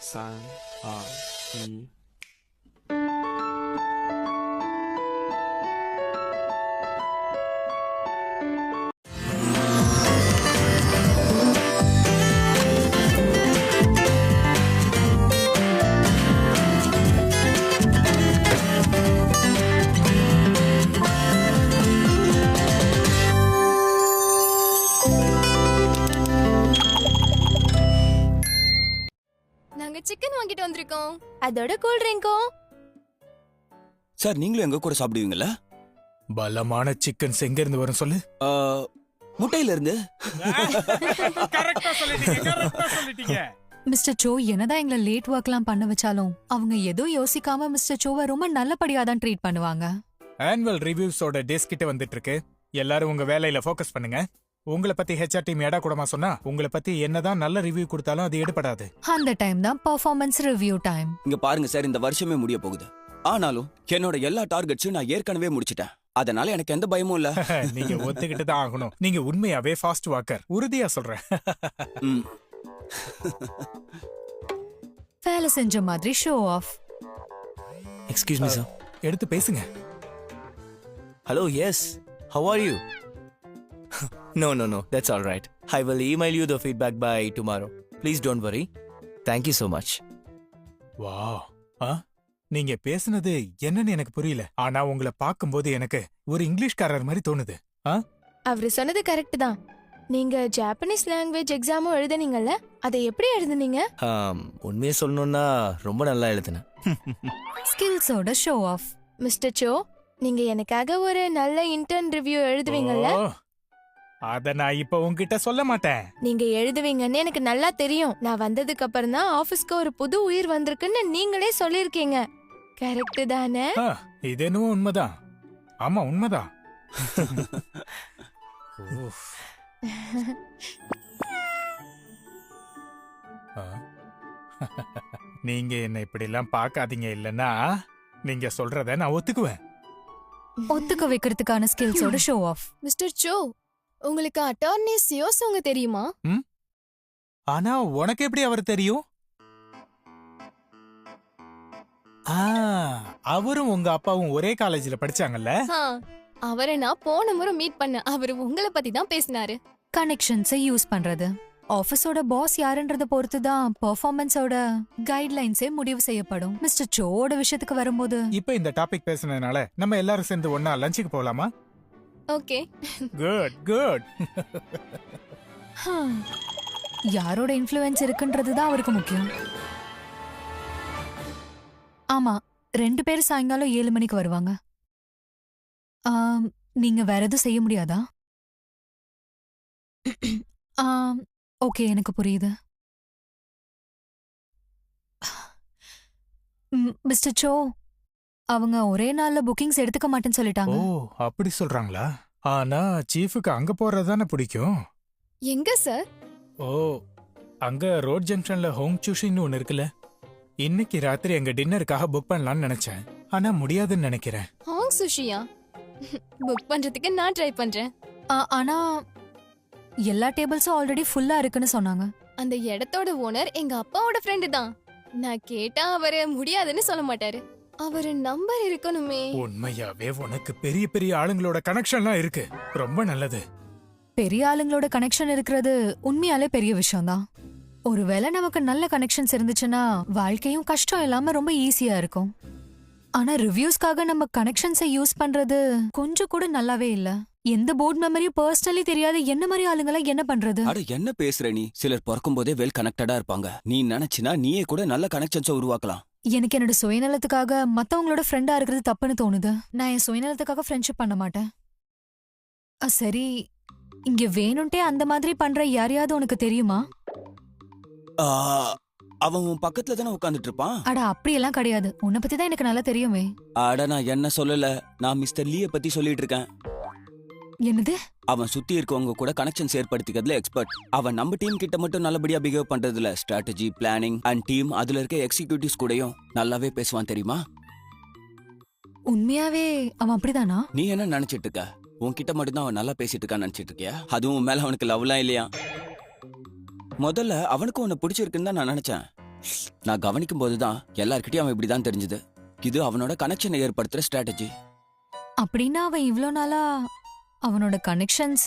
三二一。நாங்க chicken வாங்கிட்டு வந்திருக்கோம். அதோட கூல் ட்ரிங்க்கும். சார் நீங்களும் எங்க கூட சாப்பிடுவீங்களா? பலமான சிக்கன் எங்க இருந்து வரும் சொல்லு. முட்டையில இருந்து. கரெக்ட்டா சொல்லிட்டீங்க. மிஸ்டர் சோ என்னதான் எங்களை லேட் ஒர்க்லாம் பண்ண வச்சாலும் அவங்க எதுவும் யோசிக்காம மிஸ்டர் சோவை ரொம்ப நல்லபடியா தான் ட்ரீட் பண்ணுவாங்க. ஆனுவல் ரிவ்யூஸோட டேஸ் கிட்ட வந்துட்டு இருக்கு. எல்லாரும் உங்க வேலையில ஃபோக்கஸ் பண்ணுங்க. உங்களை பத்தி ஹெச்ஆர் டீம் எடா கூடமா சொன்னா உங்களை பத்தி என்னதான் நல்ல ரிவ்யூ கொடுத்தாலும் அது எடுபடாது. அந்த டைம் தான் பெர்ஃபார்மன்ஸ் ரிவ்யூ டைம். இங்க பாருங்க சார், இந்த வருஷமே முடிய போகுது. ஆனாலும் என்னோட எல்லா டார்கெட்ஸும் நான் ஏற்கனவே முடிச்சிட்டேன். அதனால எனக்கு எந்த பயமும் இல்ல. நீங்க ஒத்துக்கிட்டு தான் ஆகணும். நீங்க உண்மையாவே ஃபாஸ்ட் வாக்கர். உறுதியா சொல்றேன். வேலை செஞ்ச மாதிரி show off. Excuse me, sir. எடுத்து பேசுங்க. Hello, yes. How are you? No, that's all right. I will email you the feedback by tomorrow. Please don't worry. Thank you so much. Wow. நீங்க பேசுனது என்னன்னு எனக்கு புரியல. ஆனா உங்களை பாக்கும்போது எனக்கு ஒரு இங்கிலீஷ்காரர் மாதிரி தோணுது. அவரு சொன்னது கரெக்ட் தான். நீங்க ஜாப்பனீஸ் லாங்குவேஜ் எக்ஸாமும் எழுதுனீங்கல்ல, அதை எப்படி எழுதுனீங்க? உண்மையை சொல்லணும்னா ரொம்ப நல்லா எழுதுனேன். ஸ்கில்ஸோட ஷோ ஆஃப். மிஸ்டர் சோ, நீங்க எனக்காக ஒரு நல்ல இன்டர்ன் ரிவ்யூ எழுதுவீங்கல்ல? அத நான் இப்ப உன்கிட்ட சொல்ல மாட்டேன். நீங்க எழுதுவீங்கன்னு எனக்கு நல்லா தெரியும். நான் வந்ததுக்கு அப்புறம் தான் ஆபீஸ்க்கு ஒரு புது உயிர் வந்திருக்குன்னு நீங்களே சொல்லிருக்கீங்க. கரெக்ட் தானே? இது என்னவோ உண்மைதான். ஆமா உண்மைதான். நீங்க என்ன இப்படி எல்லாம் பாக்காதீங்க. இல்லன்னா நீங்க சொல்றத நான் ஒத்துக்குவேன். ஒத்துக்க வைக்கிறதுக்கான ஸ்கில்ஸோட ஷோ ஆஃப். மிஸ்டர் சோ, உங்களுக்கு அட்டார்னி சியோசோங்க தெரியுமா? ஆனா உனக்கு எப்படி அவர் தெரியும்? அவரும் உங்க அப்பாவும் ஒரே காலேஜ்ல படிச்சாங்கல்ல? அவரை நான் போன முறை மீட் பண்ண. அவரு உங்களை பத்தி தான் பேசினாரு. கனெக்ஷன்ஸை யூஸ் பண்றது. ஆபீஸோட பாஸ் யாருன்றத பொறுத்து தான் பெர்ஃபார்மன்ஸோட கைட்லைன்ஸே முடிவு செய்யப்படும். மிஸ்டர் சோவோட விஷயத்துக்கு வரும்போது இப்ப இந்த டாபிக் பேசுனதுனால நம்ம எல்லாரும் சேர்ந்து ஒண்ணா லஞ்சுக்கு போலாமா? ஓகே. குட். யாரோட இன்ஃப்ளூயன்ஸ் இருக்குன்றது தான் அவருக்கு முக்கியம். ஆமா, 2 பேரும் சாயங்காலம் 7 மணிக்கு வருவாங்க. நீங்க வேற எதுவும் செய்ய முடியாதா? ஓகே, எனக்கு புரியுது. மிஸ்டர் சோ, அவங்க ஒரே நாள்ல புக்கிங்ஸ் எடுத்துக்க மாட்டேன்னு சொல்லிட்டாங்க. ஓ, அப்படி சொல்றாங்களா? ஆனா சீஃபுக்கு அங்க போறதுதானே பிடிக்கும். எங்க சார்? ஓ, அங்க ரோட் ஜங்ஷன்ல ஹோங் சூஷின்னு ஒன்னு இருக்குல்ல. இன்னைக்கு ராத்திரி எங்க டின்னருக்காக புக் பண்ணலாம்னு நினைச்சேன். ஆனா முடியாதுன்னு நினைக்கிறேன். ஹாங் சுஷியா புக் பண்றதுக்கு நான் ட்ரை பண்றேன். ஆனா எல்லா டேபிள்ஸும் ஆல்ரெடி ஃபுல்லா இருக்குன்னு சொன்னாங்க. அந்த இடத்தோட ஓனர் எங்க அப்பாவோட ஃப்ரெண்டு தான். நான் கேட்டா அவரு முடியாதுன்னு சொல்ல மாட்டாரு. அவரு நம்பர் இருக்கணுமே. உண்மையாவே உனக்கு பெரிய பெரிய ஆளுங்களோட கனெக்ஷன்லாம் இருக்கு. ரொம்ப நல்லது. பெரிய ஆளுங்களோட கனெக்ஷன் இருக்கிறது உண்மையாலே பெரிய விஷயம்தான். ஒருவேளை நமக்கு நல்ல கனெக்ஷன்ஸ் இருந்துச்சுன்னா வாழ்க்கையும் கஷ்டம் இல்லாம ரொம்ப ஈஸியா இருக்கும். ஆனா ரிவ்யூஸ்க்காக நம்ம கனெக்ஷன்ஸை யூஸ் பண்றது கொஞ்சம் கூட நல்லாவே இல்ல. எந்த போர்ட் மெமரியும் பர்சனலி தெரியாத என்ன மாதிரி ஆளுங்கள என்ன பண்றது? அட என்ன பேசுற நீ? சிலர் பிறக்கும் போதே வெல் கனெக்டடா இருப்பாங்க. நீ நினைச்சினா நீயே கூட நல்ல கனெக்ஷன்ஸை உருவாக்கலாம். எனக்கு என்னோட சுயநலத்துக்காக மத்தவங்களோட ஃப்ரெண்டா இருக்கிறது தப்புன்னு தோணுது. நான் என் சுயநலத்துக்காக ஃப்ரெண்ட்ஷிப் பண்ண மாட்டேன். சரி, இங்க வேணும்ட்டே அந்த மாதிரி பண்ற யாரையாவது உனக்கு தெரியுமா? அவன் உன் பக்கத்துல தானே உட்கார்ந்துட்டு இருப்பான். அட அப்படியெல்லாம் கிடையாது. உன்னை பத்தி தான் எனக்கு நல்லா தெரியுமே. அட நான் என்ன சொல்லல, நான் மிஸ்டர் லீய பத்தி சொல்லிட்டு இருக்கேன். என்னது? அவன் சுத்தி இருக்கவங்க கூட கனெக்ஷன்ஸ் ஏற்படுத்திக்கிறதுல எக்ஸ்பர்ட். அவன் நம்ம டீம் கிட்ட மட்டும் நல்லபடியா பிஹேவ் பண்றதுல ஸ்ட்ராட்டஜி, பிளானிங் அண்ட் டீம் அதுல இருக்க எக்ஸிகியூட்டிவ்ஸ் கூடயும் நல்லாவே பேசுவான் தெரியுமா? உண்மையாவே அவன் அப்படிதானா? நீ என்ன நினைச்சிட்டு இருக்க? உன்கிட்ட மட்டும்தான் அவன் நல்லா பேசிட்டு இருக்கான்னு நினைச்சிட்டு இருக்கியா? அதுவும் மேல அவனுக்கு லவ்லாம் இல்லையா? முதல்ல அவனுக்கும் உன்னை பிடிச்சிருக்குன்னு தான் நான் நினைச்சேன். நான் கவனிக்கும் போதுதான் எல்லார்கிட்டயும் அவன் இப்படிதான் தெரிஞ்சது. இது அவனோட கனெக்ஷனை ஏற்படுத்துற ஸ்ட்ராட்டஜி. அப்படின்னா அவன் இவ்ளோ நாளா அவனோட கனெக்ஷன்ஸ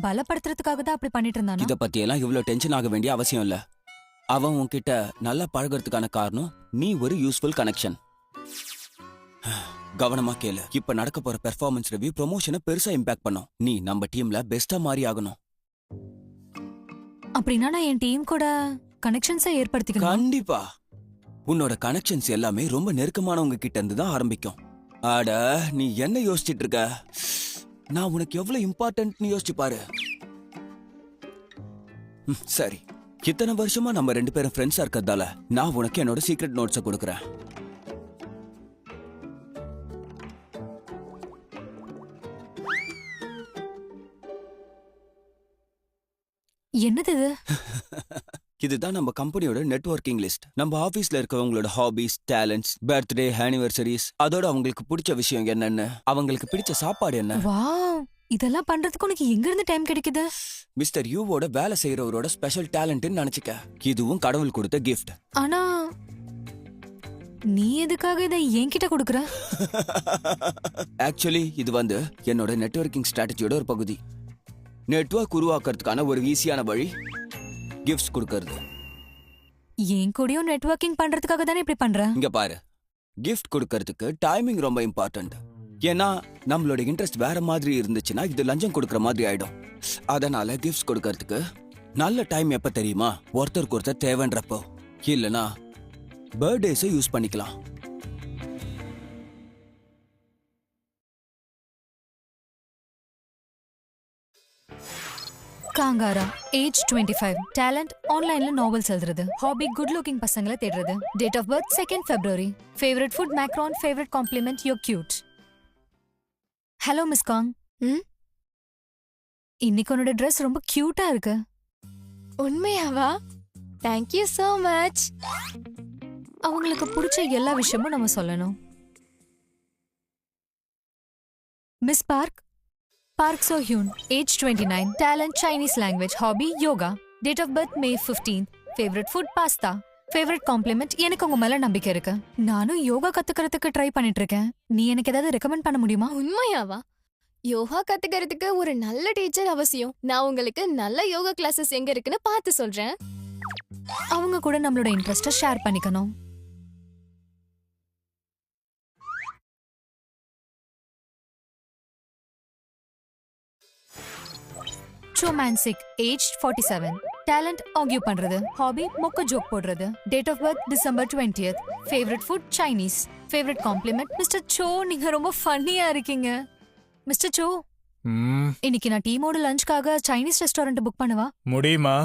பலப்படுத்துறதுக்காக தான் அப்படி பண்ணிட்டு இருந்தானா? இத பத்தி எல்லாம் இவ்வளவு டென்ஷன் ஆக வேண்டிய அவசியம் இல்ல. அவன் உன்கிட்ட நல்லா பழகுறதுக்கான காரணம் நீ ஒரு யூஸ்ஃபுல் கனெக்ஷன். கவனமா கேளு. இப்ப நடக்க போற பெர்ஃபார்மன்ஸ் ரிவ்யூ ப்ரொமோஷனை பெருசா இம்பாக்ட் பண்ணும். நீ நம்ம டீம்ல பெஸ்டா மாறி ஆகணும். அப்படின்னா நான் என் டீம் கூட கனெக்ஷன்ஸை ஏற்படுத்திக்கணும். கண்டிப்பா. உன்னோட கனெக்ஷன்ஸ் எல்லாமே ரொம்ப நெருக்கமானவங்க கிட்ட இருந்து தான் ஆரம்பிக்கும். ஆட, நீ என்ன யோசிச்சிட்டு இருக்க? நான் உனக்கு எவ்வளவு இம்பார்ட்டன்ட்னு யோசிச்சு பாரு. சரி, இத்தனை வருஷமா நம்ம 2 பேரும் ஃப்ரெண்ட்ஸா இருக்கிறதால நான் உனக்கு என்னோட சீக்ரெட் நோட்ஸை கொடுக்குறேன். என்னது இது? இதுதான் நம்ம கம்பெனியோட நெட்வொர்க்கிங் லிஸ்ட். நம்ம ஆபீஸ்ல இருக்கவங்களோட ஹாபிஸ், டேலண்ட்ஸ், பர்த்டே, ஆனிவர்சரிஸ், அதோட அவங்களுக்கு பிடிச்ச விஷயம் என்னன்னு, அவங்களுக்கு பிடிச்ச சாப்பாடு என்ன. வாவ், இதெல்லாம் பண்றதுக்கு உனக்கு எங்க இருந்து டைம் கிடைக்குது? மிஸ்டர் யூவோட வேலை செய்யறவரோட ஸ்பெஷல் டேலண்ட்னு நினைச்சுக்க. இதுவும் கடவுள் கொடுத்த கிஃப்ட். ஆனா நீ எதுக்காக இதை என்கிட்ட கொடுக்குற? ஆக்சுவலி இது என்னோட நெட்வொர்க்கிங் ஸ்ட்ராட்டஜியோட ஒரு பகுதி. நெட்வொர்க் உருவாக்குறதுக்கான ஒரு ஈஸியான வழி கிஃப்ட்ஸ் கொடுக்கறது. என் கூடயும் நெட்வொர்க்கிங் பண்றதுக்காக தானே இப்படி பண்ற? இங்க பாரு, கிஃப்ட் கொடுக்கறதுக்கு டைமிங் ரொம்ப இம்பார்ட்டன்ட். ஏன்னா நம்மளோட இன்ட்ரெஸ்ட் வேற மாதிரி இருந்துச்சுன்னா இது லஞ்சம் கொடுக்கற மாதிரி ஆயிடும். அதனால கிஃப்ட்ஸ் கொடுக்கறதுக்கு நல்ல டைம் எப்ப தெரியுமா? ஒருத்தருக்கு ஒருத்தர் தேவைன்றப்போ. இல்லனா பர்த்டேஸை யூஸ் பண்ணிக்கலாம். காங்காரா, ஏஜ் 25, டேலண்ட் ஆன்லைன்ல நாவல்ஸ் எழுதுறது, ஹாபி குட் லுக்கிங் பசங்களை தேடுறது, date of birth 2nd February, favourite food macaron, favourite compliment you cute. Hello miss Kang. இன்னைக்கு உன்னோட ட்ரெஸ் ரொம்ப கியூட்டா இருக்கு. உண்மையாவா? Thank you so much. அவங்களுக்கு பிடிச்ச எல்லா விஷயமும் நம்ம சொல்லணும். Miss Park, Park So-hyun, age 29, talent Chinese language, hobby yoga, date of birth May 15th, favorite food pasta, favorite compliment எனக்கு உங்க மேல நம்பிக்கை இருக்கு. நானும் யோகா கத்துக்கிறதுக்கு ட்ரை பண்ணிட்டு இருக்கேன். நீ எனக்கு ஏதாவது ரெக்கமெண்ட் பண்ண முடியுமா? உண்மையாவா? யோகா கத்துக்கிறதுக்கு ஒரு நல்ல டீச்சர் அவசியம். நான் உங்களுக்கு நல்ல யோகா கிளாஸஸ் எங்க இருக்குன்னு பார்த்து சொல்றேன். அவங்க கூட நம்மளோட இன்ட்ரெஸ்ட ஷேர் பண்ணிக்கணும். Romantic, aged 47, talent argue பண்றது, hobby மொக்க ஜோக் போடுறது, date of birth December 20th, favorite food Chinese, favorite compliment Mr. Cho, நீங்க ரொம்ப ஃபன்னியா இருக்கீங்க. மிஸ்டர் சோ, இன்னைக்கு நான் டீமோட லஞ்ச்காக சைனீஸ் ரெஸ்டாரண்ட் புக் பண்ணவா? முடியுமா?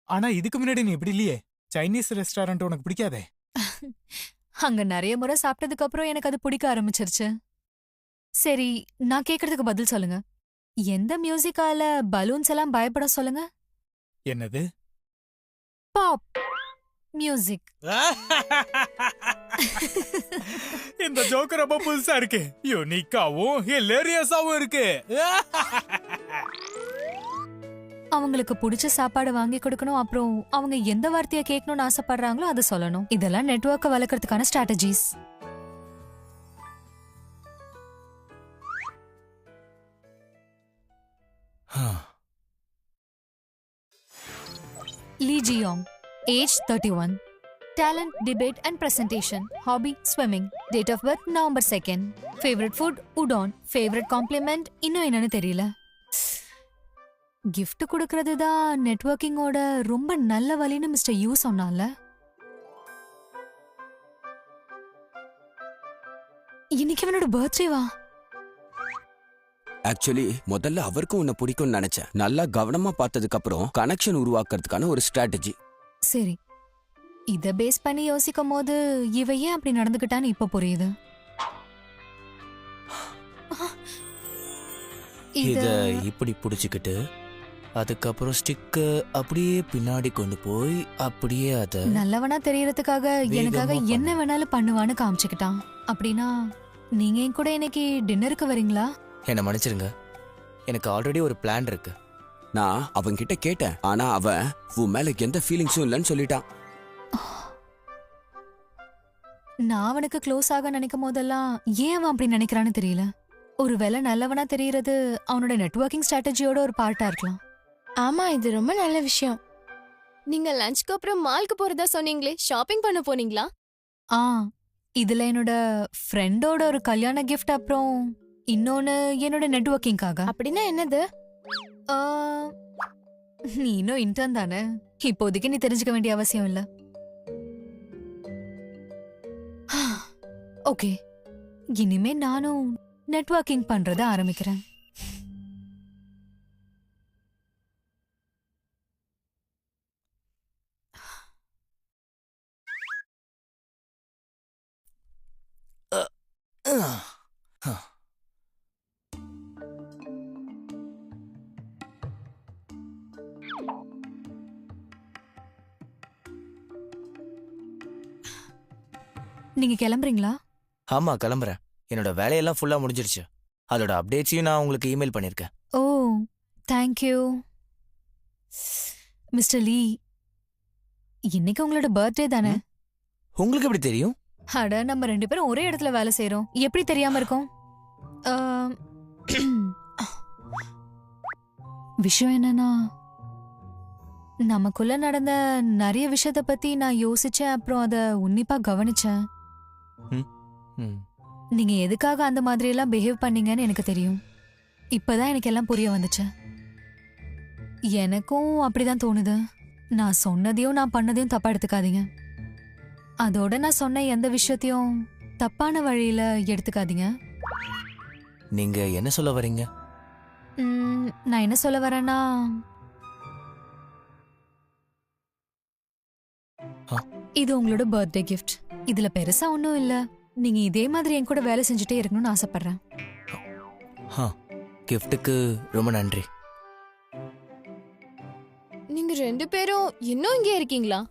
ஆனா இதுக்கு முன்னாடி நீ இப்படி இல்லையே. சைனீஸ் ரெஸ்டாரண்ட் உனக்கு பிடிக்காதே? அங்க நிறைய முறை சாப்பிட்டதுக்கு அப்புறம் எனக்கு அது பிடிக்க ஆரம்பிச்சிருச்சு. சரி, நான் கேக்குறதுக்கு பதில் சொல்லுங்க. எந்த மியூசிக்கால பலூன்ஸ் எல்லாம் பயப்பட சொல்லுங்க? என்னது? Pop music. இந்த ஜோக் ரொம்ப புதுசா இருக்கு. யூனிக்காவும் ஹிலேரியஸாவும் இருக்கு. அவங்களுக்கு பிடிச்ச சாப்பாடு வாங்கி கொடுக்கணும். அப்புறம் அவங்க எந்த வார்த்தையை கேட்கணும்னு ஆசைப்படுறாங்களோ அதை சொல்லணும். இதெல்லாம் நெட்வொர்க்கை வளர்க்கறதுக்கான strategies. Lee Ji-young, age 31, talent debate and presentation, hobby swimming, date of birth November 2nd, favorite food udon, favorite compliment இன்னும் என்னன்னு தெரியல. gift கொடுக்கிறது தான் நெட்வொர்க்கிங்கோட ரொம்ப நல்ல வழின்னு மிஸ்டர் யூ சொன்னால. இன்னைக்கு அவனோட பர்த்டேவா? ஆக்சுவலி முதல்ல அவருக்கும் உன்னை பிடிக்கும்னு நினைச்சேன். நல்லா கவனமா பார்த்ததுக்கு அப்புறம் கனெக்ஷன் உருவாக்குறதுக்கான ஒரு ஸ்ட்ராட்டஜி. சரி, இத பேஸ் பண்ணி யோசிக்கும் போது இவ ஏன் அப்படி நடந்துக்கிட்டான்னு இப்ப புரியுது. இத இப்படி புடிச்சுக்கிட்டு அதுக்கப்புறம் ஸ்டிக்க அப்படியே பின்னாடி கொண்டு போய் அப்படியே அத நல்லவனா தெரியறதுக்காக எனக்காக என்ன வேணாலும் பண்ணுவான்னு காமிச்சுக்கிட்டான். அப்படின்னா நீங்க என் கூட இன்னைக்கு டின்னருக்கு வரீங்களா? என்ன மன்னிச்சிருங்க, எனக்கு ஆல்ரெடி ஒரு பிளான் இருக்கு. நான் அவன்கிட்ட கேட்டேன், ஆனா அவன் உன் மேல எந்த ஃபீலிங்ஸும் இல்லைன்னு சொல்லிட்டான். நான் அவனுக்கு க்ளோஸ் ஆக நினைக்கும் போதெல்லாம் ஏன் அவன் அப்படி நினைக்கிறான்னு தெரியல. ஒருவேளை நல்லவனா தெரியறது அவனோட நெட்வொர்க்கிங் ஸ்ட்ராட்டஜியோட ஒரு பார்ட்டா இருக்கலாம். ஆமா, இது ரொம்ப நல்ல விஷயம். நீங்க லஞ்ச்க்கு அப்புறம் மால்க்கு போறதா சொன்னீங்களே, ஷாப்பிங் பண்ண போனீங்களா? ஆ, இதுல என்னோட ஃப்ரெண்டோட ஒரு கல்யாண கிஃப்ட், அப்புறம் இன்னொன்னு என்னோட நெட்வொர்க்கிங்காக. அப்படின்னா என்னது? ஆ, நீ இன்னும் இன்டர்ன் தானே, இப்போதைக்கு நீ தெரிஞ்சுக்க வேண்டிய அவசியம் இல்ல. ஓகே, இனிமே நானும் நெட்வொர்க்கிங் பண்றத ஆரம்பிக்கிறேன். நீங்க கிளம்புறீங்களா? ஆமா, கிளம்புறேன். என்னோட வேலையெல்லாம் ஃபுல்லா முடிஞ்சிருச்சு. அதோட அப்டேட்ஸையும் நான் உங்களுக்கு இமெயில் பண்ணிருக்கேன். ஓ, தேங்க்யூ மிஸ்டர் லீ. இன்னைக்கு உங்களோட பர்த்டே தானே? உங்களுக்கு எப்படி தெரியும்? அட, நம்ம 2 பேரும் ஒரே இடத்துல வேலை செய்றோம், எப்படி தெரியாம இருக்கும்? விஷயம் என்னன்னா, நமக்குள்ள நடந்த நிறைய விஷயத்த பத்தி நான் யோசிச்சேன், அப்புறம் அத உன்னிப்பா கவனிச்சேன். ம். நீங்க எதுக்காக அந்த மாதிரி எல்லாம் பிஹேவ் பண்ணீங்கன்னு எனக்கு தெரியும். இப்பதான் எனக்கு எல்லாம் புரிய வந்துச்சு. எனக்கும் அப்படிதான் தோணுது. நான் சொன்னதையும் நான் பண்ணதையும் தப்பா எடுத்துக்காதீங்க. அதோட நான் சொன்ன எந்த விஷயத்தையும் தப்பான வழியில எடுத்துக்காதீங்க. நீங்க என்ன சொல்ல வரீங்க? நான் என்ன சொல்ல வரேன்னா, இது உங்களோட பர்த்டே கிஃப்ட். இதுல பெருசா ஒன்றும் இல்ல. நீங்க இதே மாதிரி என் கூட வேலை செஞ்சுட்டே இருக்கணும்னு ஆசைப்படுறேன். கிஃப்ட்டுக்கு ரொம்ப நன்றி. நீங்க 2 பேரும் இன்னும் இங்கே இருக்கீங்களா?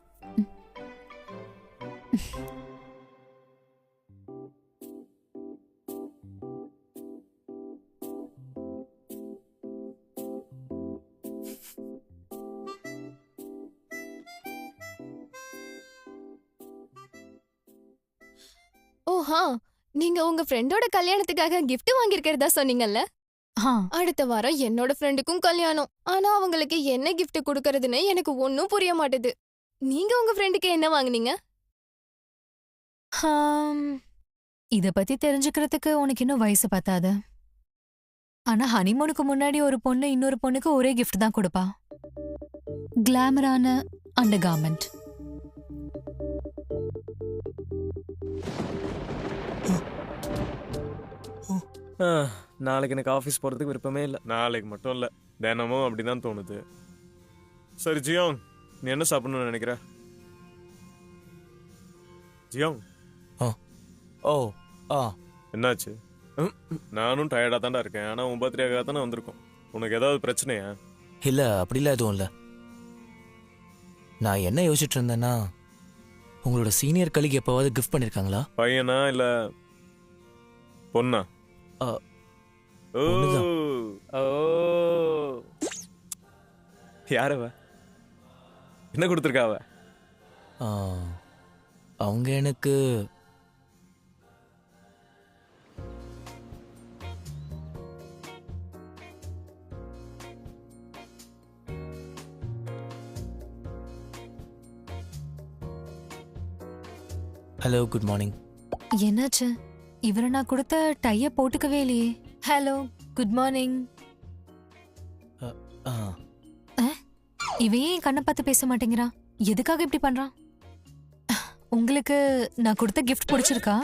ஓஹா, நீங்க உங்க ஃப்ரெண்டோட கல்யாணத்துக்காக gift வாங்கியிருக்கிறதா சொன்னீங்கல்ல? ஆ, அடுத்த வாரம் என்னோட ஃப்ரெண்டுக்கும் கல்யாணம். ஆனா அவங்களுக்கு என்ன gift கொடுக்கறதுன்னு எனக்கு ஒன்னும் புரிய மாட்டுது. நீங்க உங்க ஃப்ரெண்டுக்கு என்ன வாங்குனீங்க? இத பத்தி தெரிஞ்சுக்கிறதுக்கு உனக்கு இன்னும் வயசு பத்தாது. ஆனா ஹனிமூனுக்கு முன்னாடி ஒரு பொண்ணு இன்னொரு பொண்ணுக்கு ஒரே கிஃப்ட் தான் கொடுப்பா. கிளாமரான அண்டர் கார்மெண்ட். நாளைக்கு எனக்கு ஆஃபீஸ் போகிறதுக்கு விருப்பமே இல்லை. நாளைக்கு மட்டும் இல்லை, தினமும் அப்படிதான் தோணுது. சரி ஜியோங், நீ என்ன சாப்பிடணும்னு நினைக்கிற? ஜியோங். ஓ, ஆ, என்னாச்சு? நானும் டயர்டாக தான்டா இருக்கேன். ஆனால் உன் பர்த்டேக்காக தானே வந்திருக்கோம். உனக்கு ஏதாவது பிரச்சனையா? இல்ல, அப்படிலாம் எதுவும் இல்ல. நான் என்ன யோசிச்சுட்டு இருந்தேன்னா, உங்களோட சீனியர் கலீக் எப்பவாவது கிஃப்ட் பண்ணிருக்காங்களா? பையனா இல்ல பொண்ணா? ஓ பொண்ணுதான். ஓ, யார் அவ? என்ன கொடுத்துருக்கா அவ? ஆ, அவங்க எனக்கு ஹலோ, குட் மார்னிங். என்னாச்சு? இவரை நான் கொடுத்த டைய போட்டுக்கவே இல்லையே. Hello, good morning. இவன் ஏன் கண்ணை பார்த்து பேச மாட்டேங்கிறான்? எதுக்காக இப்படி பண்றான்? உங்களுக்கு நான் கொடுத்த கிஃப்ட் பிடிச்சிருக்கா?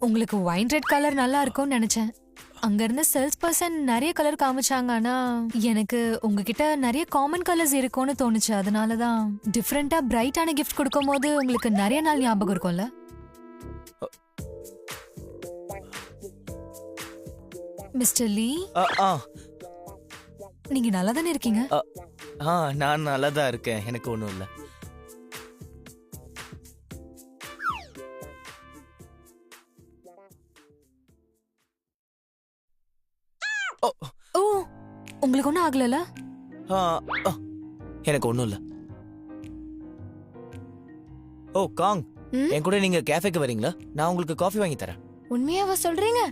உங்களுக்கு ஒயின் ரெட் கலர் நல்லா இருக்கும்னு நினைச்சேன். அங்க இருந்த சேல்ஸ் பர்சன் நிறைய கலர் காமிச்சாங்க, ஆனா எனக்கு உங்ககிட்ட நிறைய காமன் கலர்ஸ் இருக்கும்னு தோணுச்சு. அதனாலதான் டிஃப்ரெண்டா பிரைட்டான கிஃப்ட் கொடுக்கும் போது உங்களுக்கு நிறைய நாள் ஞாபகம் இருக்கும்ல. மிஸ்டர் லீ, நீங்க நல்லா தானே இருக்கீங்க? நான் நல்லா தான் இருக்கேன், எனக்கு ஒன்றும் இல்லை. ஓ, உங்களுக்கு ஒன்றும் ஆகலல? ஆ, ஆ, எனக்கு ஒன்றும் இல்லை. ஓ காங், ம்? என் கூட நீங்க கேஃபேக்கு வரீங்களா? நான் உங்களுக்கு காஃபி வாங்கி தரேன். உண்மையாவா சொல்றீங்க?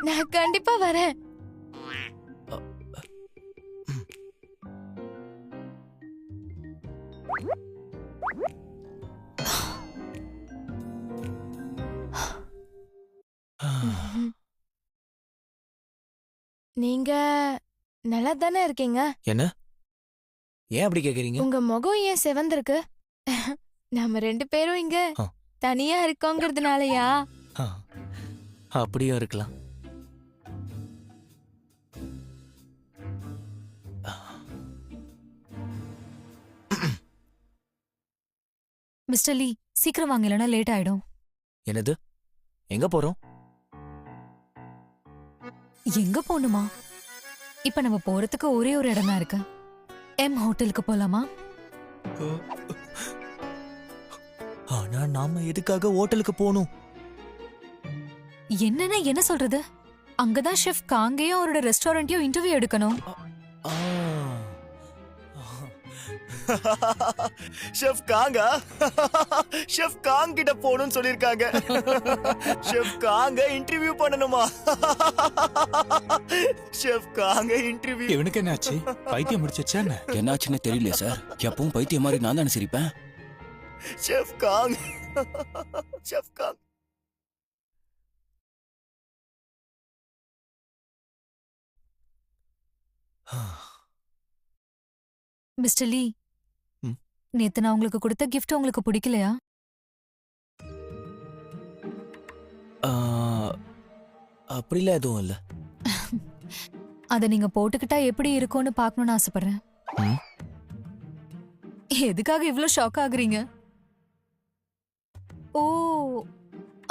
நான் கண்டிப்பா வரேன். நீங்க நல்லா தானே இருக்கீங்க? என்ன? ஏன் அப்படி கேக்குறீங்க? உங்க முகம் ஏன் சிவந்திருக்கு? நாம 2 பேரும் இங்க ஆ. தனியா இருக்கோங்கிறதுனாலயா? ஆ, அப்படியும் இருக்கலாம். மிஸ்டர் லீ, சீக்கிரம் வாங்க, இல்லைன்னா லேட் ஆயிடும். என்னது? எங்க போறோம்? எங்க போகணுமா? இப்ப நம்ம போறதுக்கு ஒரே ஒரு இடம் தான் இருக்கு. எம் ஹோட்டலுக்கு போலாமா? ஆனா நாம எதுக்காக ஹோட்டலுக்கு போகணும்? என்னன்னா என்ன சொல்றது? அங்கதான் ஷெஃப் காங்கேயும் அவரோட ரெஸ்டாரண்ட்டையும் இன்டர்வியூ எடுக்கணும். ஆ. ஷெஃப் காங்கா? ஷெஃப் காங் கிட்ட போகணும்னு சொல்லிருக்காங்க. ஷெஃப் காங்க இன்டர்வியூ பண்ணணுமா? ஷெஃப் காங்க இன்டர்வியூ. இவனுக்கு என்னாச்சு? பைத்தியம் முடிச்சிருச்சா என்ன? என்னாச்சுன்னு தெரியல சார். எப்பவும் பைத்தியம் மாதிரி நான் தானே சிரிப்பேன். ஷெஃப் காங். ஷெஃப் காங். மிஸ்டர் லீ, ம். நேத்து நான் உங்களுக்கு கொடுத்த gift உங்களுக்கு பிடிக்கலையா? ஆ, அப்படிலாம் எதுவும் இல்ல. அத நீங்க போட்டுக்கிட்டா எப்படி இருக்கும்னு பார்க்கணும்னு ஆசைப்படுறேன். ம். எதுக்காக இவ்ளோ ஷாக் ஆகுறீங்க? ஓ,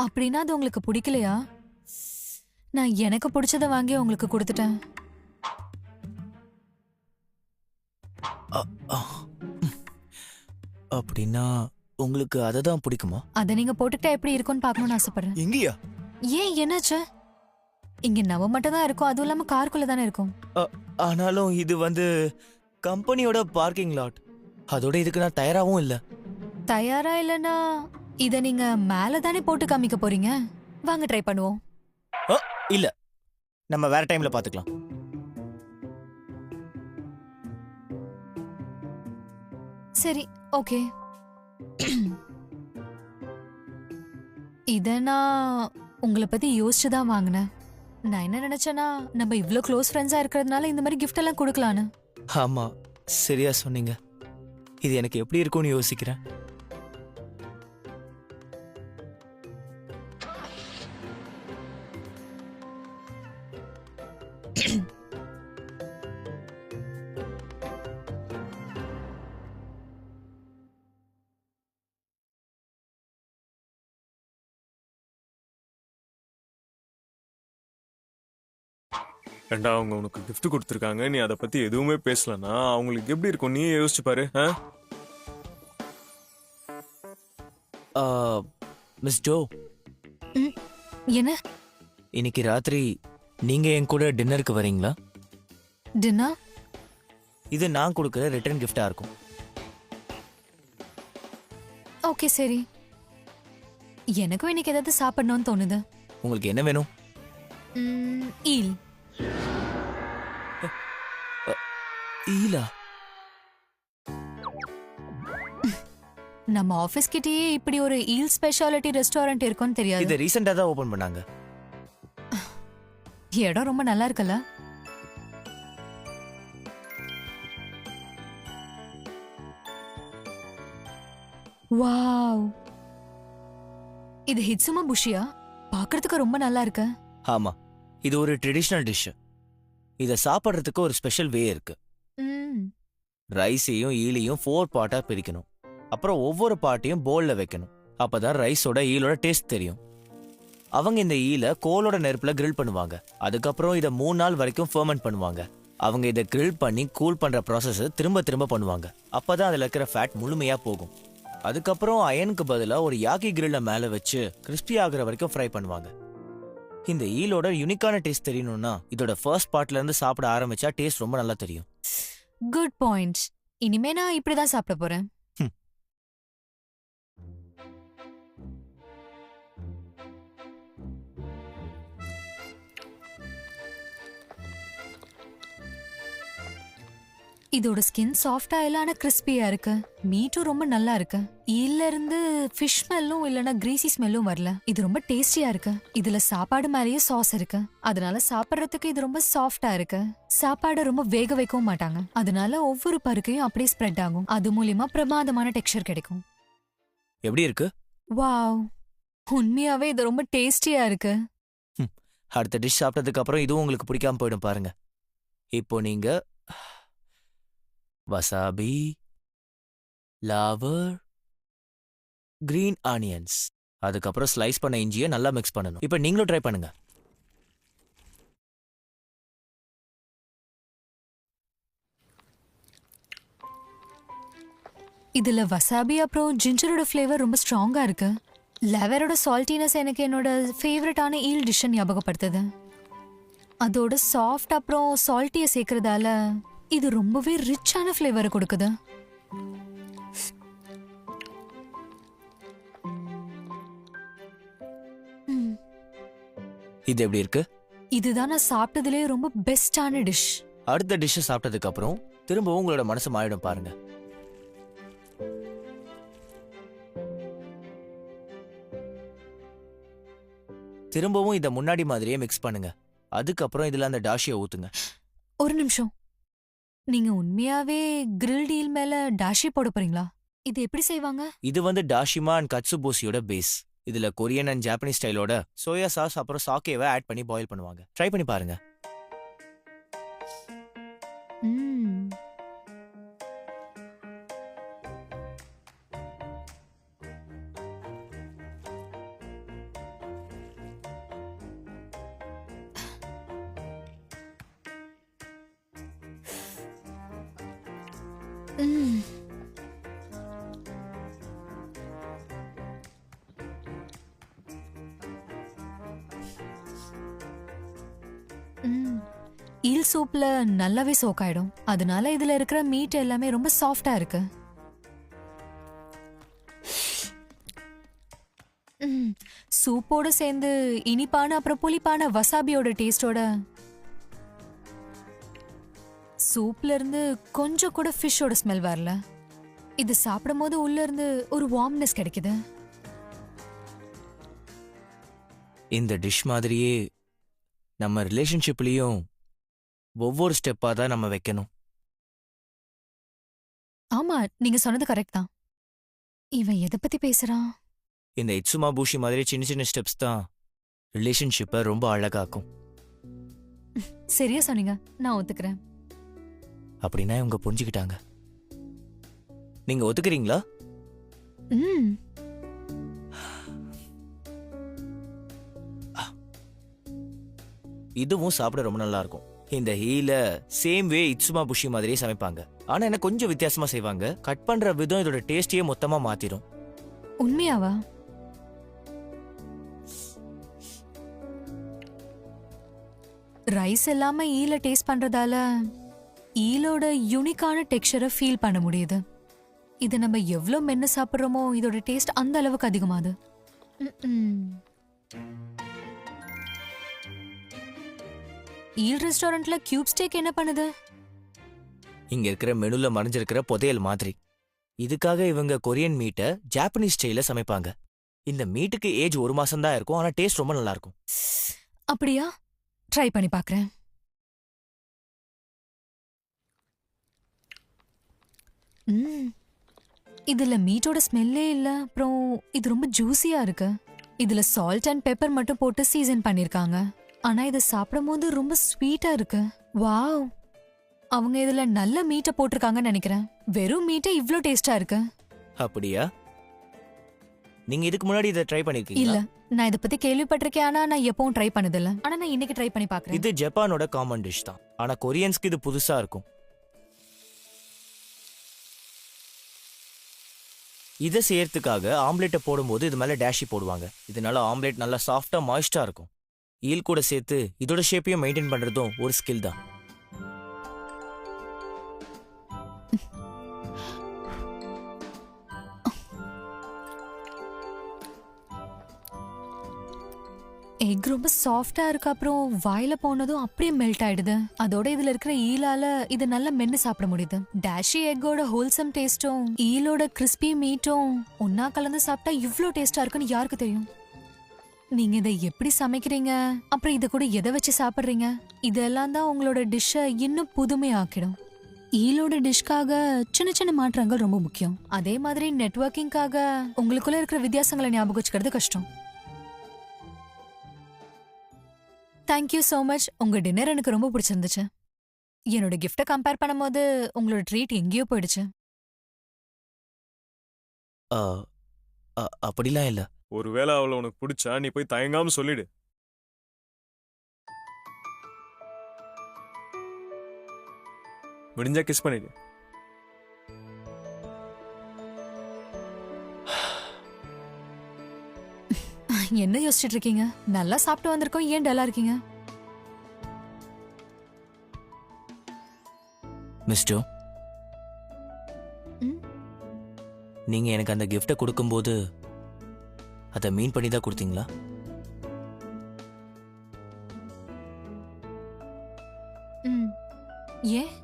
அப்படின்னா அது உங்களுக்கு பிடிக்கலையா? நான் எனக்கு பிடிச்சத வாங்கி உங்களுக்கு கொடுத்துட்டேன். ஆ. அப்படின்னா உங்களுக்கு அததான் பிடிக்குமா? அத நீங்க போட்டுக்கிட்டா எப்படி இருக்கும்னு பார்க்கணும்னு ஆசைப்படுறேன். எங்கயா? ஏன், என்னாச்சு? இங்க நம்ம மட்டும் தான் இருக்கும், அதுவும் இல்லாம காருக்குள்ள தானே இருக்கும். ஆனாலும் இது கம்பெனியோட பார்க்கிங் லாட். அதோட இதுக்கு நான் தயாராகவும் இல்ல. தயாரா இல்லனா இத நீங்க மேல தானே போட்டு காமிக்க போறீங்க. வாங்க ட்ரை பண்ணுவோம். இல்ல, நம்ம வேற டைம்ல பாத்துக்கலாம். சரி, ஓகே. இத நான் உங்களை பத்தி யோசிச்சு தான் வாங்கினேன். நான் என்ன நினைச்சேன்னா, நம்ம இவ்ளோ க்ளோஸ் ஃப்ரெண்ட்ஸா இருக்கிறதுனால இந்த மாதிரி gift எல்லாம் கொடுக்கலான்னு. ஆமா, சரியா சொன்னீங்க. இது எனக்கு எப்படி இருக்கும்னு யோசிக்கிறேன். ஏண்டா அவங்க உனக்கு gift கொடுத்துருக்காங்க, நீ அதை பத்தி எதுவுமே பேசலன்னா அவங்களுக்கு எப்படி இருக்கும் நீ யோசிச்சு பாரு. மிஸ் ஜோ, என்ன இன்னைக்கு ராத்திரி நீங்க என் கூட டின்னருக்கு வரீங்களா? டின்னர்? இது நான் கொடுக்குற ரிட்டர்ன் கிஃப்டா இருக்கும். ஓகே, சரி. எனக்கும் இன்னைக்கு ஏதாவது சாப்பிடணும்னு தோணுது. உங்களுக்கு என்ன வேணும்? ஈல். ஈலா? நம்ம ஆபீஸ் கிட்டயே இப்படி ஒரு ஈல் ஸ்பெஷாலிட்டி ரெஸ்டாரண்ட் இருக்கும்னு தெரியாது. இது ரீசெண்டா தான் ஓபன் பண்ணாங்க. இடம் ரொம்ப நல்லா இருக்குல்ல? வாவ், இது ஹிட்சுமா புஷியா? பார்க்கிறதுக்கு ரொம்ப நல்லா இருக்கு. ஆமா, இது ஒரு ட்ரெடிஷனல் டிஷ். இத சாப்பிடுறதுக்கு ஒரு ஸ்பெஷல் வே இருக்கு. ம். ரைஸையும் ஈலையும் 4 பார்ட்டா பிரிக்கணும். அப்புறம் ஒவ்வொரு பார்ட்டையும் போல்ல வைக்கணும். அப்பதான் ரைஸோட ஈலோட டேஸ்ட் தெரியும். அவங்க இந்த ஈல கோலோட நெருப்புல கிரில் பண்ணுவாங்க. அதுக்கப்புறம் இதை 3 நாள் வரைக்கும் ஃபெர்மெண்ட் பண்ணுவாங்க. அவங்க இதை கிரில் பண்ணி கூல் பண்ற ப்ராசஸ் திரும்ப திரும்ப பண்ணுவாங்க. அப்பதான் அதுல இருக்கிற ஃபேட் முழுமையா போகும். அதுக்கப்புறம் அயனுக்கு பதிலா ஒரு யாக்கி கிரில்ல மேல வச்சு கிறிஸ்பி ஆகுற வரைக்கும் ஃப்ரை பண்ணுவாங்க. இந்த ஈலோட யூனிக்கான டேஸ்ட் தெரியணும்னா இதோட ஃபர்ஸ்ட் பார்ட்ல இருந்து சாப்பிட ஆரம்பிச்சா டேஸ்ட் ரொம்ப நல்லா தெரியும். Good point. இனிமே நான் இப்படிதான் சாப்பிட போறேன். இதோட ஸ்கின் சாஃப்டா இல்ல, ஆனா கிறிஸ்பியா இருக்கு. மீட்டும் ரொம்ப நல்லா இருக்கு. ஈல்ல இருந்து ஃபிஷ் ஸ்மெல்லும் இல்லனா கிரீசி ஸ்மெல்லும் வரல. இது ரொம்ப டேஸ்டியா இருக்கு. இதுல சாப்பாடு மேலேயே சாஸ் இருக்கு, அதனால சாப்பிடுறதுக்கு இது ரொம்ப சாஃப்டா இருக்கு. சாப்பாடு ரொம்ப வேக வைக்கவும் மாட்டாங்க, அதனால ஒவ்வொரு பருக்கையும் அப்படியே ஸ்ப்ரெட் ஆகும். அது மூலியமா பிரமாதமான டெக்ஸ்சர் கிடைக்கும். எப்படி இருக்கு? வாவ், உண்மையாவே இது ரொம்ப டேஸ்டியா இருக்கு. அடுத்த டிஷ் சாப்பிட்டதுக்கு அப்புறம் இதுவும் உங்களுக்கு பிடிக்காம போயிடும் பாருங்க. இப்போ நீங்க வசாபி, லாவர், கிரீன் ஆனியன்ஸ், அதுக்கப்புறம் ஸ்லைஸ் பண்ண இஞ்சியை நல்லா மிக்ஸ் பண்ணணும். இப்போ நீங்களும் ட்ரை பண்ணுங்க. இதுல வசாபி அப்புறம் ஜிஞ்சரோட ஃப்ளேவர் ரொம்ப ஸ்ட்ராங்கா இருக்கு. லெவரோட சால்ட்டினஸ் எனக்கு என்னோட ஃபேவரட்டான ஈல் டிஷ் ஞாபகப்படுத்துது. அதோட சாஃப்ட் அப்புறம் சால்ட்டியை சேர்க்கறதால இது ரொம்பவே ரிச்சான ஃப்ளேவரை கொடுக்குது. இது எப்படி இருக்கு? இதுதான் நான் சாப்பிட்டதுலயே ரொம்ப பெஸ்டான டிஷ். அடுத்த டிஷ்ஷை சாப்பிட்டதுக்கு அப்புறம் திரும்பவும் உங்களோட மனசு மாறிடும் பாருங்க. திரும்பவும் இதை முன்னாடி மாதிரியே மிக்ஸ் பண்ணுங்க. அதுக்கப்புறம் இதுல அந்த டாஷியை ஊத்துங்க. ஒரு நிமிஷம், நீங்க உண்மையாவே கிரில் டீல் மேல டாஷி போட போறீங்களா? இது எப்படி செய்வாங்க? இது வந்து டாஷிமா அண்ட் கட்சுபோசியோட பேஸ். இதுல கொரியன் அண்ட் ஜாப்பனீஸ் ஸ்டைலோட சோயா சாஸ் அப்புறம் சாக்கேவை ஆட் பண்ணி பாயில் பண்ணுவாங்க. ட்ரை பண்ணி பாருங்க. ம். ம். ம். ஈல் சூப்ல நல்லாவே சோக் ஆயிடும், அதனால இதுல இருக்கிற மீட் எல்லாமே ரொம்ப சாஃப்டா இருக்கு. ம். சூப்போட சேர்ந்து இனிப்பான அப்புறம் புளிப்பான வசாபியோட டேஸ்டோட சூப்ல இருந்து கொஞ்சம் கூட ஃபிஷ்ஷோட ஸ்மெல் வரல. இது சாப்பிடும் போது உள்ள இருந்து ஒரு வார்ம்னஸ் கிடைக்குது. இந்த டிஷ் மாதிரியே நம்ம ரிலேஷன்ஷிப்லயும் ஒவ்வொரு ஸ்டெப்பா தான் நம்ம வைக்கணும். ஆமா, நீங்க சொன்னது கரெக்ட் தான். இவன் எதை பத்தி பேசுறான்? இந்த இட்சுமா பூஷி மாதிரி சின்ன சின்ன ஸ்டெப்ஸ் தான் ரிலேஷன்ஷிப்பை ரொம்ப அழகாக்கும். சரியா சொன்னீங்க, நான் ஒத்துக்கிறேன். அப்படின்னா இவங்க புரிஞ்சுக்கிட்டாங்க. நீங்க ஒத்துக்கிறீங்களா? ம். இதுவும் சாப்பிட ரொம்ப நல்லா இருக்கும். இந்த ஹீல சேம் வே இட்சுமா புஷி மாதிரியே சமைப்பாங்க, ஆனா என்ன கொஞ்சம் வித்தியாசமா செய்வாங்க. கட் பண்ற விதம் இதோட டேஸ்டியே மொத்தமா மாத்திரும். உண்மையாவா? ரைஸ் இல்லாம ஈல டேஸ்ட் பண்றதால ஈலோட யூனிக்கான டெக்ஸ்சரை ஃபீல் பண்ண முடியுது. இது நம்ம எவ்வளோ மென்னு சாப்பிட்றோமோ இதோட டேஸ்ட் அந்த அளவுக்கு அதிகமாகுது. ஈல் ரெஸ்டாரண்ட்ல கியூப் ஸ்டேக் என்ன பண்ணுது? இங்க இருக்கிற மெனுல மறைஞ்சிருக்கிற புதையல் மாதிரி. இதுக்காக இவங்க கொரியன் மீட்டை ஜாப்பனீஸ் ஸ்டைல சமைப்பாங்க. இந்த மீட்டுக்கு ஏஜ் 1 மாசம் தான் இருக்கும், ஆனா டேஸ்ட் ரொம்ப நல்லா இருக்கும். அப்படியா? ட்ரை பண்ணி பார்க்கறேன். இதுல மீட்டோட ஸ்மெல்லே இல்ல, அப்புறம் இது ரொம்ப ஜூசியா இருக்கு. இதுல சால்ட் அண்ட் பெப்பர் மட்டும் போட்டு சீசன் பண்ணிருக்காங்க, ஆனா இதை சாப்பிடும் போது ரொம்ப ஸ்வீட்டா இருக்கு. வாவ், அவங்க இதுல நல்ல மீட்டை போட்டிருக்காங்கன்னு நினைக்கிறேன். வெறும் மீட்டே இவ்ளோ டேஸ்டா இருக்கு. அப்படியா? நீங்க இதுக்கு முன்னாடி இதை ட்ரை இல்ல, பண்ணிருக்கீங்களா? நான் இதை பத்தி கேள்விப்பட்டிருக்கேன், ஆனா நான் எப்பவும் ட்ரை பண்ணதில்ல. ஆனா நான் இன்னைக்கு ட்ரை பண்ணி பார்க்கறேன். இது ஜப்பானோட காமன் டிஷ் தான், ஆனா கொரியன்ஸ்க்கு இது புதுசா இருக்கும். இதை செய்யறதுக்காக ஆம்லெட்டை போடும்போது இது மேல டேஷி போடுவாங்க. இதனால ஆம்லெட் நல்லா சாஃப்டா மாய்ஸ்டா இருக்கும். ஈல் கூட சேர்த்து இதோட ஷேப்பையும் மெயின்டைன் பண்றதும் ஒரு ஸ்கில் தான். எக் ரொம்ப சாஃப்டா இருக்கு, அப்புறம் வாயில போனதும் அப்படியே மெல்ட் ஆயிடுது. அதோட இதுல இருக்கிற ஈலால இது நல்லா மென்னு சாப்பிட முடியுது. டேஷி எக்கோட ஹோல்சம் டேஸ்டும் ஈலோட கிறிஸ்பி மீட்டும் ஒன்னா கலந்து சாப்பிட்டா இவ்ளோ டேஸ்டா இருக்குன்னு யாருக்கு தெரியும்? நீங்க இதை எப்படி சமைக்கிறீங்க, அப்புறம் இத கூட எதை வச்சு சாப்பிடுறீங்க, இதெல்லாம் தான் உங்களோட டிஷ்ஷை இன்னும் புதுமையாக்கிடும். ஈலோட டிஷ்காக சின்ன சின்ன மாற்றங்கள் ரொம்ப முக்கியம். அதே மாதிரி நெட்வொர்க்கிங்காக உங்களுக்குள்ள இருக்கிற வித்தியாசங்களை ஞாபகம் வச்சுக்கிறது கஷ்டம். Thank you so much. உங்க டின்னர் எனக்கு ரொம்ப பிடிச்சிருந்துச்சு. என்னோட கிஃப்டை கம்பேர் பண்ணும்போது உங்களோட ட்ரீட் எங்கேயோ போயிடுச்சு. ஆ, அப்படிலாம் இல்ல. ஒருவேளை அவளை உனக்கு பிடிச்சா நீ போய் தயங்காம சொல்லிடு. முடிஞ்சா கிஸ் பண்ணிடு. என்ன யோசிச்சுட்டு இருக்கீங்க? நல்லா சாப்பிட்டு வந்திருக்கோம், ஏன் டல்லா இருக்கீங்க? மிஸ்டர், ம்? நீங்க எனக்கு அந்த கிஃப்டை கொடுக்கும்போது அதை மீன் பண்ணி தான் கொடுத்தீங்களா? ம். ஏன்?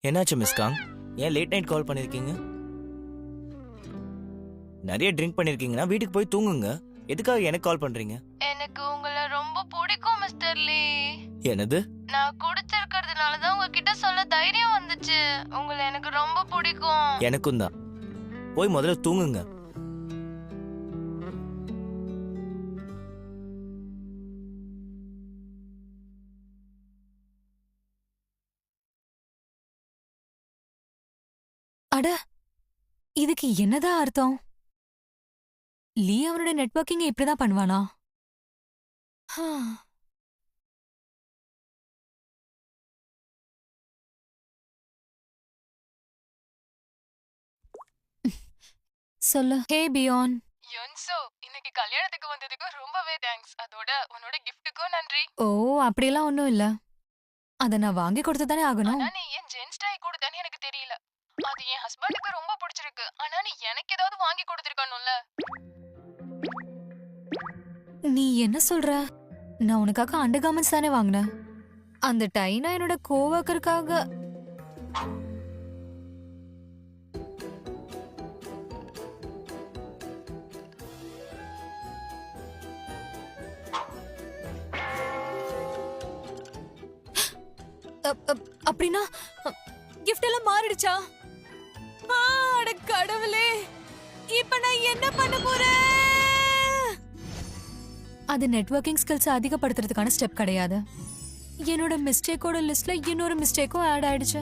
என்னாச்சு மிஸ் காங்? ஏன் லேட் நைட் கால் பண்ணிருக்கீங்க? நிறைய ட்ரிங்க் பண்ணிருக்கீங்கன்னா வீட்டுக்கு போய் தூங்குங்க. எதுக்காக எனக்கு கால் பண்றீங்க? எனக்கு உங்களை ரொம்ப பிடிக்கும் மிஸ்டர் லீ. என்னது? நான் குடிச்சிருக்கிறதுனால தான் உங்ககிட்ட சொல்ல தைரியம் வந்துச்சு. உங்களை எனக்கு ரொம்ப பிடிக்கும். எனக்கும் தான். போய் முதல்ல தூங்குங்க. அட, இதுக்கு என்னதான் அர்த்தம்? லீ அவனோட நெட்வொர்க்கிங் இப்படிதான் பண்ணுவானா? ஹா. சொல்லு. ஹே பியான். யோன்சோ, இன்னைக்கு கல்யாணத்துக்கு வந்ததுக்கு ரொம்பவே தேங்க்ஸ். அதோட உன்னோட கிஃப்ட்டுக்கும் நன்றி. ஓ, அப்படியெல்லாம் ஒன்றும் இல்ல. அதை நான் வாங்கி கொடுத்து தானே ஆகணும். ஆனா நீ ஏன் ஜென்ஸ் டை கொடுத்தேன்னு எனக்கு தெரியல. அது என் ஹஸ்பண்டுக்கு ரொம்ப பிடிச்சிருக்கு. ஆனா நீ எனக்கு ஏதாவது வாங்கி கொடுத்திருக்கணும்ல. நீ என்ன சொல்ற? நான் உனக்காக அண்டர் கார்மெண்ட்ஸ் தானே வாங்கினேன். அந்த டைனா என்னோட கோவர்க்கருக்காக. அப்படின்னா கிஃப்ட் எல்லாம் மாறிடுச்சா? அட கடவுளே, இப்ப நான் என்ன பண்ண போறேன்? அது நெட்வொர்க்கிங் ஸ்கில்ஸ் அதிகப்படுத்துறதுக்கான ஸ்டெப் கிடையாது. என்னோட மிஸ்டேக்கோட லிஸ்ட்ல இன்னொரு மிஸ்டேக்கும் ஆட் ஆயிடுச்சு.